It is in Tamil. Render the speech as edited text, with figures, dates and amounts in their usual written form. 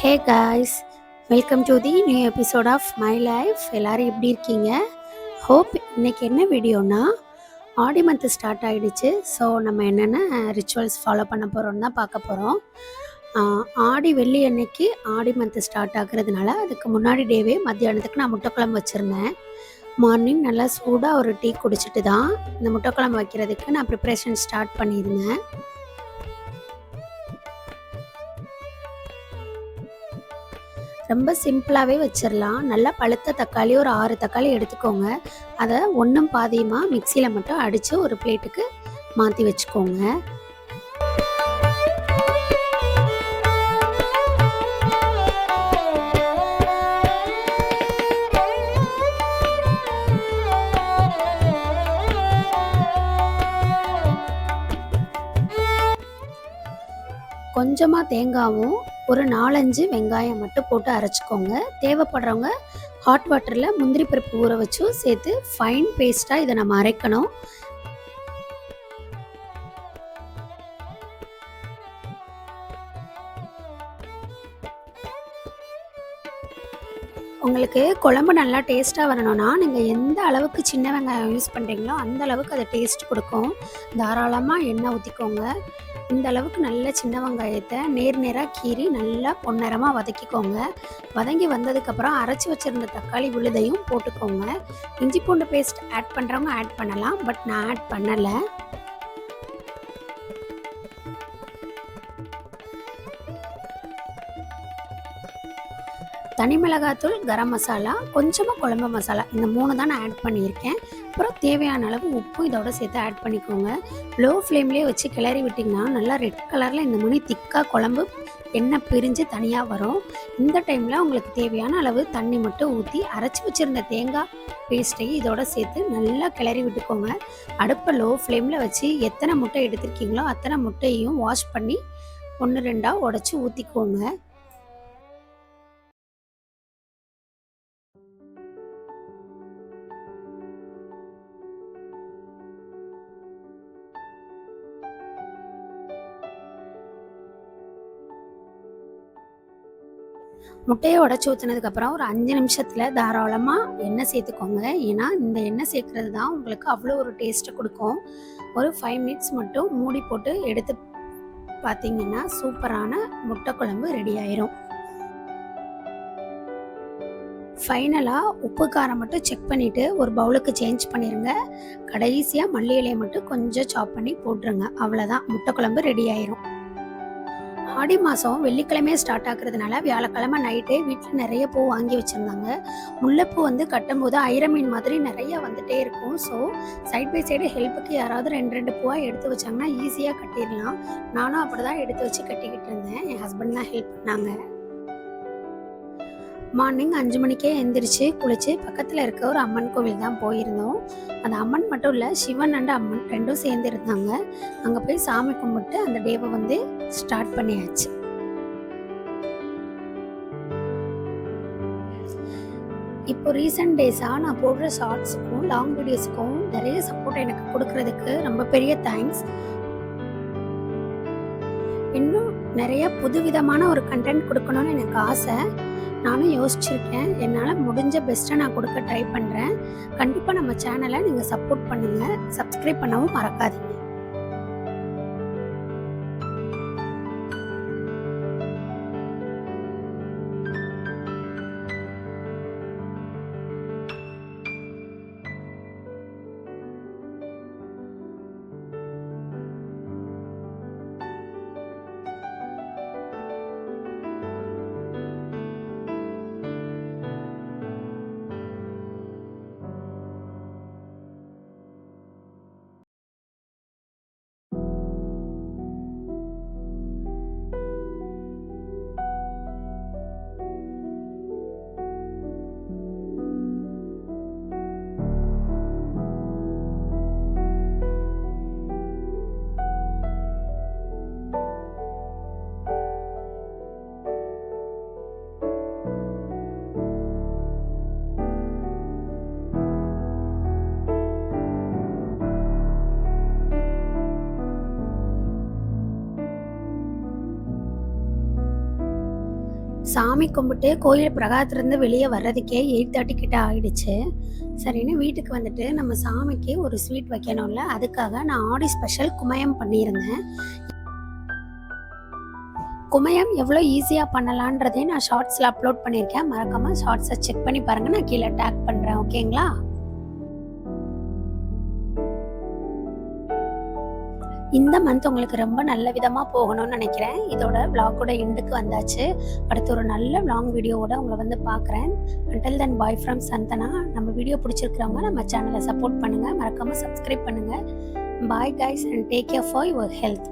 Hey guys, welcome to the new episode of my life. எல்லோரும் எப்படி இருக்கீங்க? ஹோப் இன்றைக்கி என்ன வீடியோனா, ஆடி மந்த் ஸ்டார்ட் ஆகிடுச்சு. ஸோ நம்ம என்னென்ன ரிச்சுவல்ஸ் ஃபாலோ பண்ண போகிறோம்னு தான் பார்க்க போகிறோம். ஆடி வெள்ளி அன்னைக்கு ஆடி மந்த் ஸ்டார்ட் ஆகுறதுனால அதுக்கு முன்னாடி டேவே மத்தியானத்துக்கு நான் முட்டைக்குழம்பு வச்சுருந்தேன். மார்னிங் நல்லா சூடாக ஒரு டீ குடிச்சிட்டு தான் இந்த முட்டைக்குழம்பு வைக்கிறதுக்கு நான் ப்ரிப்ரேஷன் ஸ்டார்ட் பண்ணியிருந்தேன். ரொம்ப சிம்பிளாகவே வச்சிடலாம். நல்லா பழுத்த தக்காளி ஒரு 6 தக்காளி எடுத்துக்கோங்க. அதை ஒன்றும் பாதியமாக மிக்சியில் மட்டும் அடித்து ஒரு பிளேட்டுக்கு மாற்றி வச்சுக்கோங்க. கொஞ்சமாக தேங்காயும் ஒரு 4-5 வெங்காயம் மட்டும் போட்டு அரைச்சிக்கோங்க. தேவைப்படுறவங்க ஹாட் வாட்டரில் முந்திரி பருப்பு ஊற வச்சும் சேர்த்து ஃபைன் பேஸ்ட்டாக இதை நம்ம அரைக்கணும். உங்களுக்கு குழம்பு நல்லா டேஸ்ட்டாக வரணும்னா நீங்கள் எந்த அளவுக்கு சின்ன வெங்காயம் யூஸ் பண்ணுறீங்களோ அந்த அளவுக்கு அதை டேஸ்ட் கொடுக்கும். தாராளமாக எண்ணெய் ஊற்றிக்கோங்க. இந்த அளவுக்கு நல்ல சின்ன வெங்காயத்தை நேராக கீறி நல்லா பொன்னிறமாக வதக்கிக்கோங்க. வதங்கி வந்ததுக்கப்புறம் அரைச்சி வச்சுருந்த தக்காளி விழுதையும் போட்டுக்கோங்க. இஞ்சி பூண்டு பேஸ்ட் ஆட் பண்ணுறவங்க ஆட் பண்ணலாம், பட் நான் ஆட் பண்ணலை. தனி மிளகாத்தூள், கரம் மசாலா, கொஞ்சமாக குழம்பு மசாலா, இந்த 3 தான் நான் ஆட் பண்ணியிருக்கேன். அப்புறம் தேவையான அளவு உப்பு இதோட சேர்த்து ஆட் பண்ணிக்கோங்க. லோ ஃப்ளேம்லேயே வச்சு கிளறி விட்டிங்கன்னா நல்லா ரெட் கலரில் இந்த மாதிரி திக்காக குழம்பு எண்ணெய் பிரிஞ்சு தனியாக வரும். இந்த டைமில் உங்களுக்கு தேவையான அளவு தண்ணி மட்டும் ஊற்றி அரைச்சி வச்சுருந்த தேங்காய் பேஸ்ட்டையும் இதோட சேர்த்து நல்லா கிளறி விட்டுக்கோங்க. அடுப்பை லோ ஃப்ளேமில் வச்சு எத்தனை முட்டை எடுத்துருக்கீங்களோ அத்தனை முட்டையையும் வாஷ் பண்ணி 1-2 உடச்சி ஊற்றிக்கோங்க. முட்டையை உடச்சி ஊற்றினதுக்கப்புறம் ஒரு 5 நிமிஷத்தில் தாராளமாக எண்ணெய் சேர்த்துக்கோங்க. ஏன்னா இந்த எண்ணெய் சேர்க்குறது தான் உங்களுக்கு அவ்வளோ ஒரு டேஸ்ட்டை கொடுக்கும். ஒரு 5 மினிட்ஸ் மட்டும் மூடி போட்டு எடுத்து பார்த்தீங்கன்னா சூப்பரான முட்டை குழம்பு ரெடி ஆயிரும். ஃபைனலாக உப்பு காரம் மட்டும் செக் பண்ணிவிட்டு ஒரு பவுலுக்கு சேஞ்ச் பண்ணிடுங்க. கடைசியாக மல்லி இலையை மட்டும் கொஞ்சம் சாப் பண்ணி போட்டுருங்க. அவ்வளோதான், முட்டை குழம்பு ரெடி ஆயிரும். ஆடி மாதம் வெள்ளிக்கிழமையே ஸ்டார்ட் ஆகுறதுனால வியாழக்கிழமை நைட்டே வீட்டில் நிறைய பூ வாங்கி வச்சுருந்தாங்க. முல்லைப்பூ கட்டும்போது ஐர மீன் மாதிரி நிறைய வந்துகிட்டே இருக்கும். ஸோ சைட் பை சைடு ஹெல்ப்புக்கு யாராவது 2 பூவாக எடுத்து வச்சாங்கன்னா ஈஸியாக கட்டிடலாம். நானும் அப்படி தான் எடுத்து வச்சு கட்டிக்கிட்டு இருந்தேன். என் ஹஸ்பண்ட் தான் ஹெல்ப் பண்ணாங்க. மார்னிங் 5 மணிக்கே எழுந்திரிச்சு குளித்து பக்கத்தில் இருக்க ஒரு அம்மன் கோவில் தான் போயிருந்தோம். அந்த அம்மன் மட்டும் இல்லை, சிவன் அண்ட் அம்மன் 2ம் சேர்ந்து இருந்தாங்க. அங்கே போய் சாமி கும்பிட்டு அந்த டேவை ஸ்டார்ட் பண்ணியாச்சு. இப்போ ரீசெண்ட் டேஸாக நான் போடுற ஷார்ட்ஸுக்கும் லாங் வீடியோஸுக்கும் நிறைய சப்போர்ட் எனக்கு கொடுக்கறதுக்கு ரொம்ப பெரிய தேங்க்ஸ். இன்னும் நிறைய புதுவிதமான ஒரு கண்டென்ட் கொடுக்கணும்னு எனக்கு ஆசை. நானும் யோசிச்சிருக்கேன். என்னால் முடிஞ்ச பெஸ்ட்டை நான் கொடுக்க ட்ரை பண்ணுறேன். கண்டிப்பாக நம்ம சேனலை நீங்கள் சப்போர்ட் பண்ணுங்கள். சப்ஸ்கிரைப் பண்ணவும் மறக்காதீங்க. சாமி கும்பிட்டு கோயில் பிரகாரத்துலேருந்து வெளியே வர்றதுக்கே 8:30 கிட்ட ஆயிடுச்சு. சரின்னு வீட்டுக்கு வந்துட்டு நம்ம சாமிக்கு ஒரு ஸ்வீட் வைக்கணும்ல, அதுக்காக நான் ஆடி ஸ்பெஷல் குமயம் பண்ணியிருந்தேன். குமயம் எவ்வளோ ஈஸியாக பண்ணலான்றதையும் நான் ஷார்ட்ஸில் அப்லோட் பண்ணியிருக்கேன். மறக்காமல் ஷார்ட்ஸை செக் பண்ணி பாருங்கள். நான் கீழே டேக் பண்ணுறேன். ஓகேங்களா? இந்த மந்த் உங்களுக்கு ரொம்ப நல்ல விதமாக போகணும்னு நினைக்கிறேன். இதோட விளாகோட எண்டுக்கு வந்தாச்சு. அடுத்து ஒரு நல்ல லாங் வீடியோவோட உங்களை வந்து பார்க்குறேன். Until then bye from Chandana. நம்ம வீடியோ பிடிச்சிருக்கிறவங்க நம்ம சேனலை சப்போர்ட் பண்ணுங்கள். மறக்காமல் சப்ஸ்கிரைப் பண்ணுங்கள். Bye guys and take care for your health.